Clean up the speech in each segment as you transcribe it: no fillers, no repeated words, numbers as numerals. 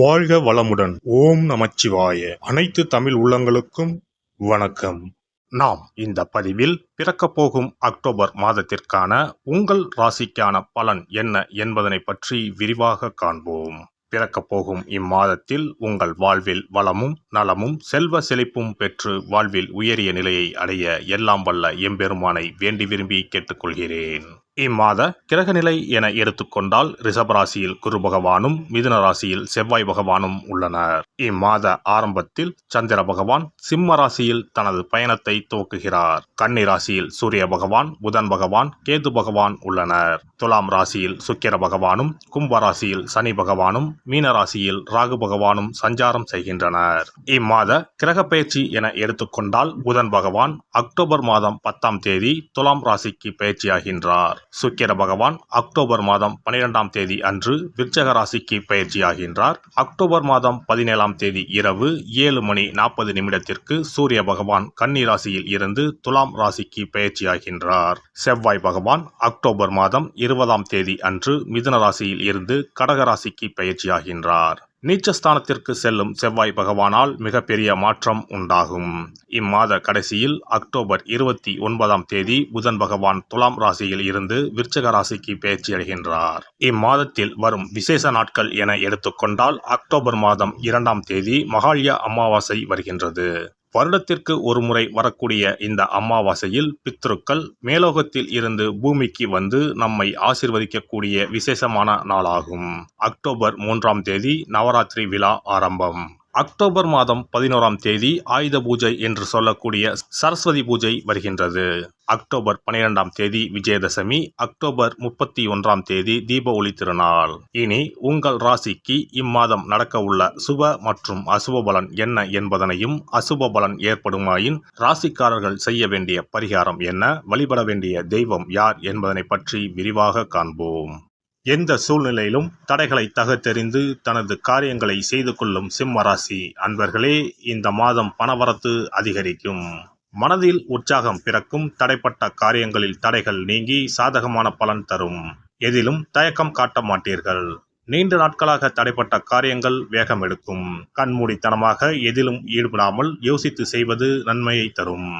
வாழ்க வளமுடன். ஓம் நமச்சிவாய. அனைத்து தமிழ் உள்ளங்களுக்கும் வணக்கம். நாம் இந்த பதிவில் பிறக்கப் போகும் அக்டோபர் மாதத்திற்கான உங்கள் ராசிக்கான பலன் என்ன என்பதனை பற்றி விரிவாக காண்போம். பிறக்கப் போகும் இம்மாதத்தில் உங்கள் வாழ்வில் வளமும் நலமும் செல்வ செழிப்பும் பெற்று வாழ்வில் உயரிய நிலையை அடைய எல்லாம் வல்ல எம்பெருமானை வேண்டி விரும்பி கேட்டுக்கொள்கிறேன். இம்மாத கிரகநிலை என எடுத்துக்கொண்டால் ரிஷபராசியில் குரு பகவானும் மிதுன ராசியில் செவ்வாய் பகவானும் உள்ளனர். இம்மாத ஆரம்பத்தில் சந்திர பகவான் சிம்ம ராசியில் தனது பயணத்தை துவக்குகிறார். கன்னி ராசியில் சூரிய பகவான், புதன் பகவான், கேது பகவான் உள்ளனர். துலாம் ராசியில் சுக்கிர பகவானும், கும்ப ராசியில் சனி பகவானும், மீன ராசியில் ராகு பகவானும் சஞ்சாரம் செய்கின்றனர். இம்மாத கிரக பயிற்சி என எடுத்துக்கொண்டால் புதன் பகவான் அக்டோபர் மாதம் 10ஆம் தேதி துலாம் ராசிக்கு பயிற்சியாகின்றார். சுக்கிர பகவான் அக்டோபர் மாதம் 12ஆம் தேதி அன்று விருச்சக ராசிக்கு பயிற்சியாகின்றார். அக்டோபர் மாதம் 17ஆம் தேதி இரவு 7:40 சூரிய பகவான் கன்னி ராசியில் இருந்து துலாம் ராசிக்கு பயிற்சியாகின்றார். செவ்வாய் பகவான் அக்டோபர் மாதம் 20ஆம் தேதி அன்று மிதுன ராசியில் இருந்து கடக ராசிக்கு பயிற்சியாகின்றார். நீச்சஸ்தானத்திற்கு செல்லும் செவ்வாய் பகவானால் மிகப்பெரிய மாற்றம் உண்டாகும். இம்மாத கடைசியில் அக்டோபர் 29ஆம் தேதி புதன் பகவான் துலாம் ராசியில் இருந்து விருச்சக ராசிக்கு பயிற்சியடைகின்றார். இம்மாதத்தில் வரும் விசேஷ நாட்கள் என எடுத்துக்கொண்டால் அக்டோபர் மாதம் 2ஆம் தேதி மகாலய அமாவாசை வருகின்றது. வருடத்திற்கு ஒரு முறை வரக்கூடிய இந்த அமாவாசையில் பித்ருக்கள் மேலோகத்தில் இருந்து பூமிக்கு வந்து நம்மை ஆசீர்வதிக்கக்கூடிய விசேஷமான நாளாகும். அக்டோபர் 3ஆம் தேதி நவராத்திரி விழா ஆரம்பம். அக்டோபர் மாதம் 11ஆம் தேதி ஆயுத பூஜை என்று சொல்லக்கூடிய சரஸ்வதி பூஜை வருகின்றது. அக்டோபர் 12ஆம் தேதி விஜயதசமி, அக்டோபர் 31ஆம் தேதி தீப ஒளி திருநாள். இனி உங்கள் ராசிக்கு இம்மாதம் நடக்க உள்ள சுப மற்றும் அசுப பலன் என்ன என்பதனையும், அசுப பலன் ஏற்படுமாயின் ராசிக்காரர்கள் செய்ய வேண்டிய பரிகாரம் என்ன, வழிபட வேண்டிய தெய்வம் யார் என்பதனை பற்றி விரிவாக காண்போம். எந்த சூழ்நிலையிலும் தடைகளை தகர்த்தெறிந்து தனது காரியங்களை செய்து கொள்ளும் சிம்ம ராசி அன்பர்களே, இந்த மாதம் பணவரத்து அதிகரிக்கும். மனதில் உற்சாகம் பிறக்கும். தடைப்பட்ட காரியங்களில் தடைகள் நீங்கி சாதகமான பலன் தரும். எதிலும் தயக்கம் காட்ட மாட்டீர்கள். நீண்ட நாட்களாக தடைப்பட்ட காரியங்கள் வேகம் எடுக்கும். கண்மூடித்தனமாக எதிலும் ஈடுபடாமல் யோசித்து செய்வது நன்மையை தரும்.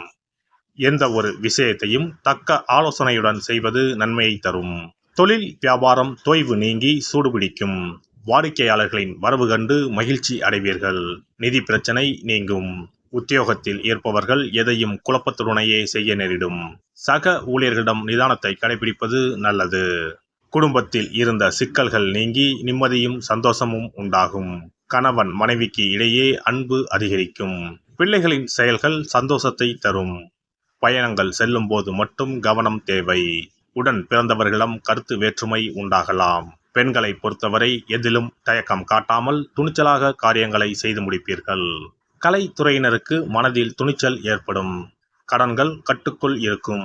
எந்த ஒரு விஷயத்தையும் தக்க ஆலோசனையுடன் செய்வது நன்மையை தரும். தொழில் வியாபாரம் தொய்வு நீங்கி சூடுபிடிக்கும். வாடிக்கையாளர்களின் வரவு கண்டு மகிழ்ச்சி அடைவீர்கள். நிதி பிரச்சனை நீங்கும். உத்தியோகத்தில் இருப்பவர்கள் எதையும் குழப்பத்துடனேயே செய்ய நேரிடும். சக ஊழியர்களிடம் நிதானத்தை கடைபிடிப்பது நல்லது. குடும்பத்தில் இருந்த சிக்கல்கள் நீங்கி நிம்மதியும் சந்தோஷமும் உண்டாகும். கணவன் மனைவிக்கு இடையே அன்பு அதிகரிக்கும். பிள்ளைகளின் செயல்கள் சந்தோஷத்தை தரும். பயணங்கள் செல்லும் போது மட்டும் கவனம் தேவை. உடன் பிறந்தவர்களிடம் கருத்து வேற்றுமை உண்டாகலாம். பெண்களை பொறுத்தவரை எதிலும் தயக்கம் காட்டாமல் துணிச்சலாக காரியங்களை செய்து முடிப்பீர்கள். கலைத்துறையினருக்கு மனதில் துணிச்சல் ஏற்படும். கடன்கள் கட்டுக்குள் இருக்கும்.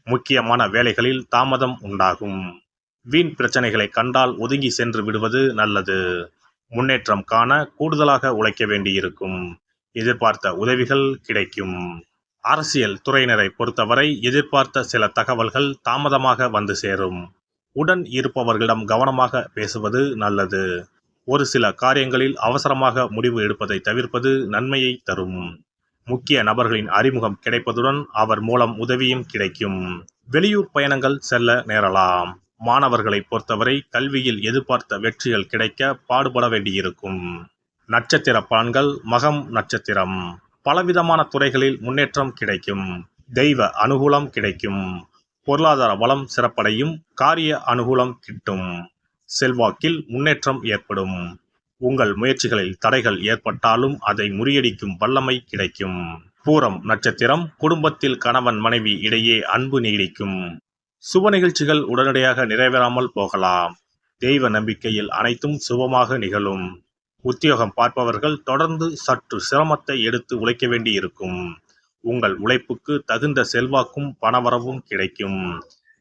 முக்கியமான வேலைகளில் தாமதம் உண்டாகும். வீண் பிரச்சனைகளை கண்டால் ஒதுங்கி சென்று விடுவது நல்லது. முன்னேற்றம் காண கூடுதலாக உழைக்க வேண்டியிருக்கும். எதிர்பார்த்த உதவிகள் கிடைக்கும். அரசியல் துறையினரை பொறுத்தவரை எதிர்பார்த்த சில தகவல்கள் தாமதமாக வந்து சேரும். உடன் இருப்பவர்களிடம் கவனமாக பேசுவது நல்லது. ஒரு சில காரியங்களில் அவசரமாக முடிவு எடுப்பதை தவிர்ப்பது நன்மையை தரும். முக்கிய நபர்களின் அறிமுகம் கிடைப்பதுடன் அவர் மூலம் உதவியும் கிடைக்கும். வெளியூர் பயணங்கள் செல்ல நேரலாம். மாணவர்களை பொறுத்தவரை கல்வியில் எதிர்பார்த்த வெற்றிகள் கிடைக்க பாடுபட வேண்டியிருக்கும். நட்சத்திர பலன்கள். மகம் நட்சத்திரம். பலவிதமான துறைகளில் முன்னேற்றம் கிடைக்கும். தெய்வ அனுகூலம் கிடைக்கும். பொருளாதார வளம் சிறப்படையும். காரிய அனுகூலம் கிட்டும். செல்வாக்கில் முன்னேற்றம் ஏற்படும். உங்கள் முயற்சிகளில் தடைகள் ஏற்பட்டாலும் அதை முறியடிக்கும் வல்லமை கிடைக்கும். பூரம் நட்சத்திரம். குடும்பத்தில் கணவன் மனைவி இடையே அன்பு நீடிக்கும். சுப நிகழ்ச்சிகள் உடனடியாக நிறைவேறாமல் போகலாம். தெய்வ நம்பிக்கையில் அனைத்தும் சுபமாக நிகழும். உத்தியோகம் பார்ப்பவர்கள் தொடர்ந்து சற்று சிரமத்தை எடுத்து உழைக்க வேண்டி இருக்கும். உங்கள் உழைப்புக்கு தகுந்த செல்வாக்கும் பணவரவும் கிடைக்கும்.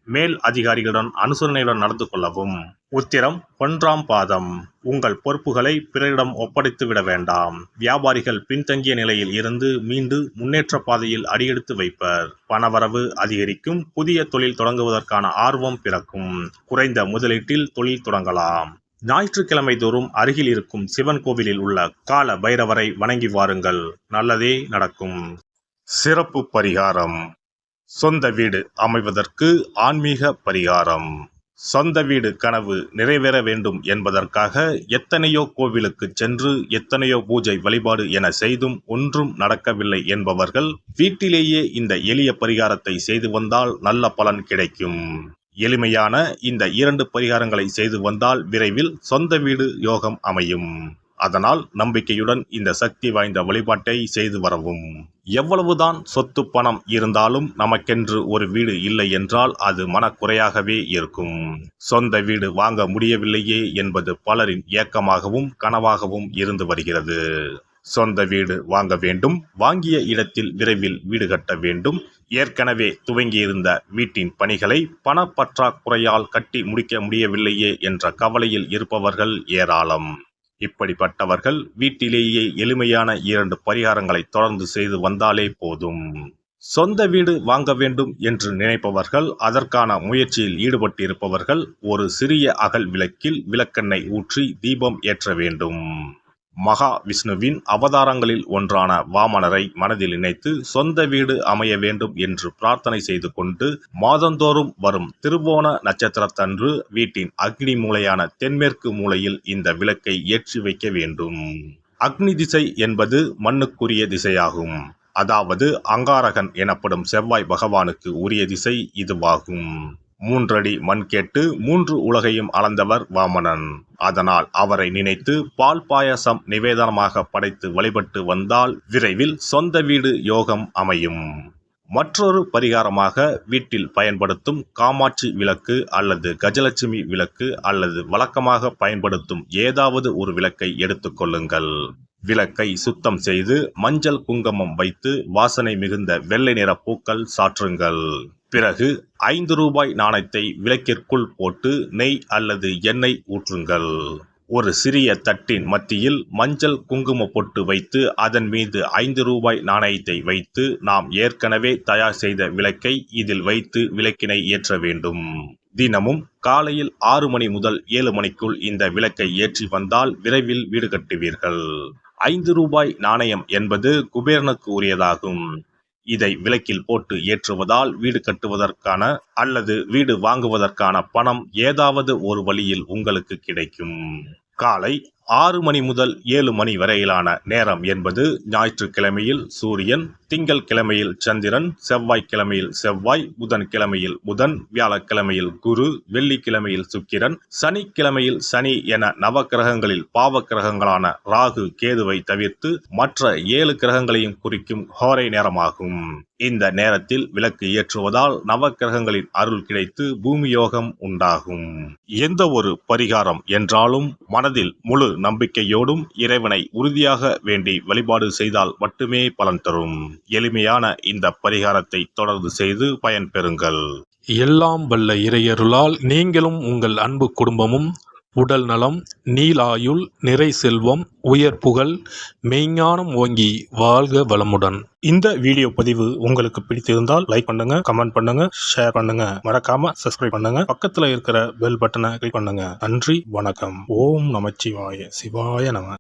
மேல் அதிகாரிகளுடன் அனுசரணையுடன் நடந்து கொள்ளவும். உத்திரம் 1ஆம் பாதம். உங்கள் பொறுப்புகளை பிறரிடம் ஒப்படைத்து விட வேண்டாம். வியாபாரிகள் பின்தங்கிய நிலையில் இருந்து மீண்டு முன்னேற்ற பாதையில் அடியெடுத்து வைப்பர். பணவரவு அதிகரிக்கும். புதிய தொழில் தொடங்குவதற்கான ஆர்வம் பிறக்கும். குறைந்த முதலீட்டில் தொழில் தொடங்கலாம். ஞாயிற்றுக்கிழமை தோறும் அருகில் இருக்கும் சிவன் கோவிலில் உள்ள கால பைரவரை வணங்கி வாருங்கள், நல்லதே நடக்கும். சிறப்பு பரிகாரம். சொந்த வீடு அமைவதற்கு ஆன்மீக பரிகாரம். சொந்த வீடு கனவு நிறைவேற வேண்டும் என்பதற்காக எத்தனையோ கோவிலுக்கு சென்று எத்தனையோ பூஜை வழிபாடு என செய்தும் ஒன்றும் நடக்கவில்லை என்பவர்கள் வீட்டிலேயே இந்த எளிய பரிகாரத்தை செய்து வந்தால் நல்ல பலன் கிடைக்கும். எளிமையான இந்த 2 பரிகாரங்களை செய்து வந்தால் விரைவில் சொந்த வீடு யோகம் அமையும். அதனால் நம்பிக்கையுடன் இந்த சக்தி வாய்ந்த வழிபாட்டை செய்து வரவும். எவ்வளவுதான் சொத்து பணம் இருந்தாலும் நமக்கென்று ஒரு வீடு இல்லை என்றால் அது மனக்குறையாகவே இருக்கும். சொந்த வீடு வாங்க முடியவில்லையே என்பது பலரின் ஏக்கமாகவும் கனவாகவும் இருந்து வருகிறது. சொந்த வீடு வாங்க வேண்டும், வாங்கிய இடத்தில் விரைவில் வீடு கட்ட வேண்டும், ஏற்கனவே துவங்கியிருந்த வீட்டின் பணிகளை பணப்பற்றாக்குறையால் கட்டி முடிக்க முடியவில்லையே என்ற கவலையில் இருப்பவர்கள் ஏராளம். இப்படிப்பட்டவர்கள் வீட்டிலேயே எளிமையான 2 பரிகாரங்களை தொடர்ந்து செய்து வந்தாலே போதும். சொந்த வீடு வாங்க வேண்டும் என்று நினைப்பவர்கள், அதற்கான முயற்சியில் ஈடுபட்டிருப்பவர்கள் ஒரு சிறிய அகல் விளக்கில் விளக்கெண்ணெய் ஊற்றி தீபம் ஏற்ற வேண்டும். மகா விஷ்ணுவின் அவதாரங்களில் ஒன்றான வாமனரை மனதில் நினைத்து சொந்த வீடு அமைய வேண்டும் என்று பிரார்த்தனை செய்து கொண்டு மாதந்தோறும் வரும் திருவோண நட்சத்திரத்தன்று வீட்டின் அக்னி மூலையான தென்மேற்கு மூலையில் இந்த விளக்கை ஏற்றி வைக்க வேண்டும். அக்னி திசை என்பது மண்ணுக்குரிய திசையாகும். அதாவது அங்காரகன் எனப்படும் செவ்வாய் பகவானுக்கு உரிய திசை இதுவாகும். 3 அடி மண் கேட்டு 3 உலகையும் அளந்தவர் வாமனன். அதனால் அவரை நினைத்து பால் பாயசம் நிவேதனமாக படைத்து வழிபட்டு வந்தால் விரைவில் சொந்த வீடு யோகம் அமையும். மற்றொரு பரிகாரமாக வீட்டில் பயன்படுத்தும் காமாட்சி விளக்கு அல்லது கஜலட்சுமி விளக்கு அல்லது வழக்கமாக பயன்படுத்தும் ஏதாவது ஒரு விளக்கை எடுத்துக்கொள்ளுங்கள். விளக்கை சுத்தம் செய்து மஞ்சள் குங்குமம் வைத்து வாசனை மிகுந்த வெள்ளை நிற பூக்கள் சாற்றுங்கள். பிறகு 5 ரூபாய் நாணயத்தை விளக்கிற்குள் போட்டு நெய் அல்லது எண்ணெய் ஊற்றுங்கள். ஒரு சிறிய தட்டின் மத்தியில் மஞ்சள் குங்கும பொட்டு வைத்து அதன் மீது 5 ரூபாய் நாணயத்தை வைத்து நாம் ஏற்கனவே தயார் செய்த விளக்கை இதில் வைத்து விளக்கினை ஏற்ற வேண்டும். தினமும் காலையில் 6 மணி முதல் 7 மணிக்குள் இந்த விளக்கை ஏற்றி வந்தால் விரைவில் வீடு கட்டுவீர்கள். 5 ரூபாய் நாணயம் என்பது குபேரனுக்கு உரியதாகும். இதை விளக்கில் போட்டு ஏற்றுவதால் வீடு கட்டுவதற்கான அல்லது வீடு வாங்குவதற்கான பணம் ஏதாவது ஒரு வழியில் உங்களுக்கு கிடைக்கும். காலை 6 மணி முதல் 7 மணி வரையிலான நேரம் என்பது ஞாயிற்றுக்கிழமையில் சூரியன், திங்கள் கிழமையில் சந்திரன், செவ்வாய்க்கிழமையில் செவ்வாய், புதன்கிழமையில் புதன், வியாழக்கிழமையில் குரு, வெள்ளிக்கிழமையில் சுக்கிரன், சனிக்கிழமையில் சனி என நவக்கிரகங்களில் பாவ கிரகங்களான ராகு கேதுவை தவிர்த்து மற்ற 7 கிரகங்களையும் குறிக்கும் ஹோரை நேரமாகும். இந்த நேரத்தில் விளக்கு ஏற்றுவதால் நவக்கிரகங்களின் அருள் கிடைத்து பூமி யோகம் உண்டாகும். எந்த ஒரு பரிகாரம் என்றாலும் மனதில் முழு நம்பிக்கையோடும் இறைவனை உறுதியாக வேண்டி வழிபாடு செய்தால் மட்டுமே பலன் தரும். எளிமையான இந்த பரிகாரத்தை தொடர்ந்து செய்து பயன்பெறுங்கள். எல்லாம் வல்ல இறையருளால் நீங்களும் உங்கள் அன்பு குடும்பமும் உடல் நலம், நீலாயுள், நிறை செல்வம், உயர் புகழ், மெய்ஞானம் ஓங்கி வாழ்க வளமுடன். இந்த வீடியோ பதிவு உங்களுக்கு பிடித்திருந்தால் லைக் பண்ணுங்க, கமெண்ட் பண்ணுங்க, ஷேர் பண்ணுங்க, மறக்காம சப்ஸ்கிரைப் பண்ணுங்க, பக்கத்துல இருக்கிற பெல் பட்டனை கிளிக் பண்ணுங்க. நன்றி, வணக்கம். ஓம் நமச்சிவாய. சிவாய நம.